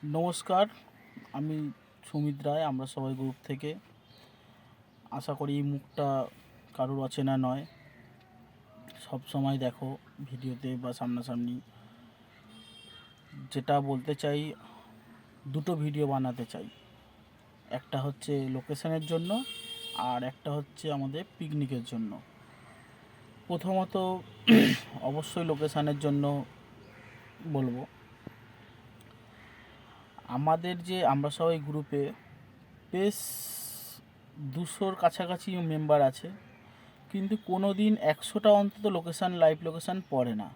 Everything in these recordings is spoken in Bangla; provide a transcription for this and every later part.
নমস্কার, আমি সুমিত রায়। আমরা সবাই গ্রুপ থেকে। আশা করি এই মুখটা কারোর অচেনা নয়। সব সময় দেখো ভিডিওতে বা সামনাসামনি। যেটা বলতে চাই, দুটো ভিডিও বানাতে চাই। একটা হচ্ছে লোকেশনের জন্য আর একটা হচ্ছে আমাদের পিকনিকের জন্য। প্রথমত অবশ্যই লোকেশনের জন্য বলবো। আমাদের যে আমরা সবাই গ্রুপে বেশ 200-র কাছাকাছি মেম্বার আছে, কিন্তু কোনো দিন 100টা অন্তত লাইভ লোকেশান পড়ে না।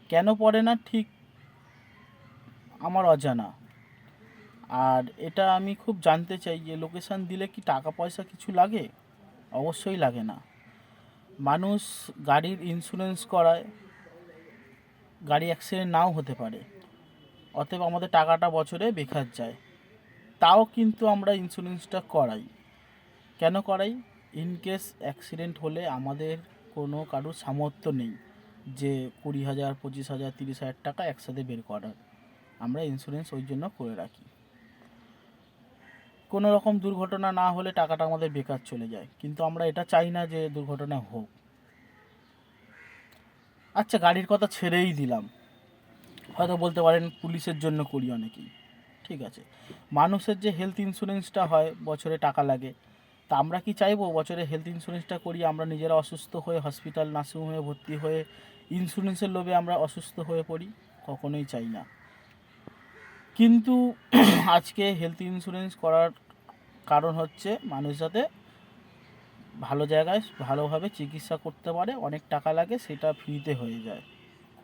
কেন পড়ে না ঠিক আমার অজানা। আর এটা আমি খুব জানতে চাই যে লোকেশান দিলে কি টাকা পয়সা কিছু লাগে? অবশ্যই লাগে না। মানুষ গাড়ির ইন্স্যুরেন্স করায়, গাড়ি অ্যাক্সিডেন্ট নাও হতে পারে, অতএব আমাদের টাকাটা বছরে বেকার যায়। তাও কিন্তু আমরা ইন্স্যুরেন্সটা করাই। কেন করাই? ইনকেস অ্যাক্সিডেন্ট হলে আমাদের কোনো কারোর সামর্থ্য নেই যে 20,000, 25,000, 30,000 টাকা একসাথে বের করার। আমরা ইন্স্যুরেন্স ওই জন্য করে রাখি। কোনো রকম দুর্ঘটনা না হলে টাকাটা আমাদের বেকার চলে যায়, কিন্তু আমরা এটা চাই না যে দুর্ঘটনা হোক। আচ্ছা, গাড়ির কথা ছেড়েই দিলাম। হয়তো বলতে পারেন পুলিশের জন্য করি অনেকেই, ঠিক আছে। মানুষের যে হেলথ ইন্স্যুরেন্সটা হয়, বছরে টাকা লাগে। তা আমরা কি চাইবো বছরে হেলথ ইন্স্যুরেন্সটা করি, আমরা নিজেরা অসুস্থ হয়ে হসপিটাল নার্সিংহোমে ভর্তি হয়ে ইন্স্যুরেন্সের লোভে আমরা অসুস্থ হয়ে পড়ি? কখনোই চাই না। কিন্তু আজকে হেলথ ইন্স্যুরেন্স করার কারণ হচ্ছে মানুষ যাতে ভালো জায়গায় ভালোভাবে চিকিৎসা করতে পারে। অনেক টাকা লাগে, সেটা ফ্রিতে হয়ে যায়।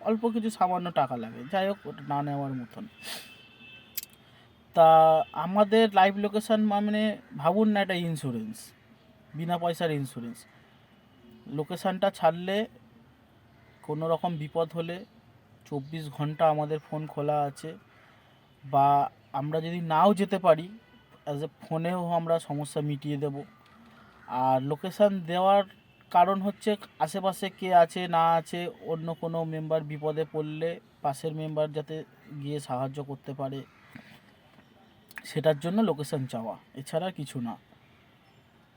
অল্প কিছু সামান্য টাকা লাগে, যাই হোক, ওটা না নেওয়ার মতন। তা আমাদের লাইভ লোকেশান মানে ভাবুন না, এটা ইন্স্যুরেন্স, বিনা পয়সার ইন্স্যুরেন্স। লোকেশানটা ছাড়লে কোনো রকম বিপদ হলে 24 ঘন্টা আমাদের ফোন খোলা আছে, বা আমরা যদি নাও যেতে পারি অ্যাজ এ ফোনেও আমরা সমস্যা মিটিয়ে দেব। আর লোকেশান দেওয়ার কারণ হচ্ছে আশেপাশে কে আছে না আছে, অন্য কোনো মেম্বার বিপদে পড়লে পাশের মেম্বার যাতে গিয়ে সাহায্য করতে পারে, সেটার জন্য লোকেশান চাওয়া, এছাড়া কিছু না।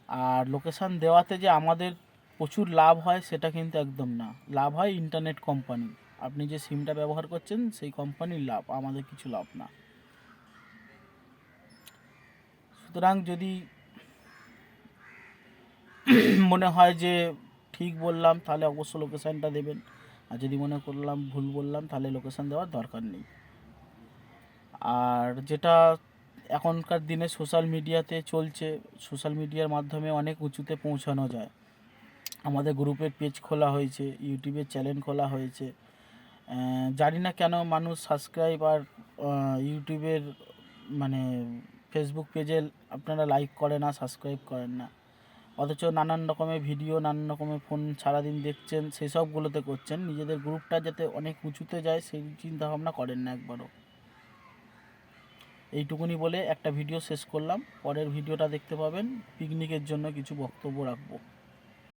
আর লোকেশান দেওয়াতে যে আমাদের প্রচুর লাভ হয় সেটা কিন্তু একদম না। লাভ হয় ইন্টারনেট কোম্পানি, আপনি যে সিমটা ব্যবহার করছেন সেই কোম্পানির লাভ, আমাদের কিছু লাভ না। সুতরাং যদি মনে হয় যে ঠিক বললাম তাহলে অবশ্য লোকেশানটা দেবেন, আর যদি মনে করলাম ভুল বললাম তাহলে লোকেশান দেওয়ার দরকার নেই। আর যেটা এখনকার দিনে সোশ্যাল মিডিয়াতে চলছে, সোশ্যাল মিডিয়ার মাধ্যমে অনেক উঁচুতে পৌঁছানো যায়। আমাদের গ্রুপের পেজ খোলা হয়েছে, ইউটিউবের চ্যানেল খোলা হয়েছে। জানি না কেন মানুষ সাবস্ক্রাইব আর ইউটিউবের মানে ফেসবুক পেজে আপনারা লাইক করে না, সাবস্ক্রাইব করেন না, অথচ নানান রকমের ভিডিও, নানান রকমের ফোন সারাদিন দেখছেন, সেসবগুলোতে করছেন। নিজেদের গ্রুপটা যাতে অনেক উঁচুতে যায় সেই চিন্তাভাবনা করেন না একবারও। এইটুকুনি বলে একটা ভিডিও শেষ করলাম। পরের ভিডিওটা দেখতে পাবেন, পিকনিকের জন্য কিছু বক্তব্য রাখবো।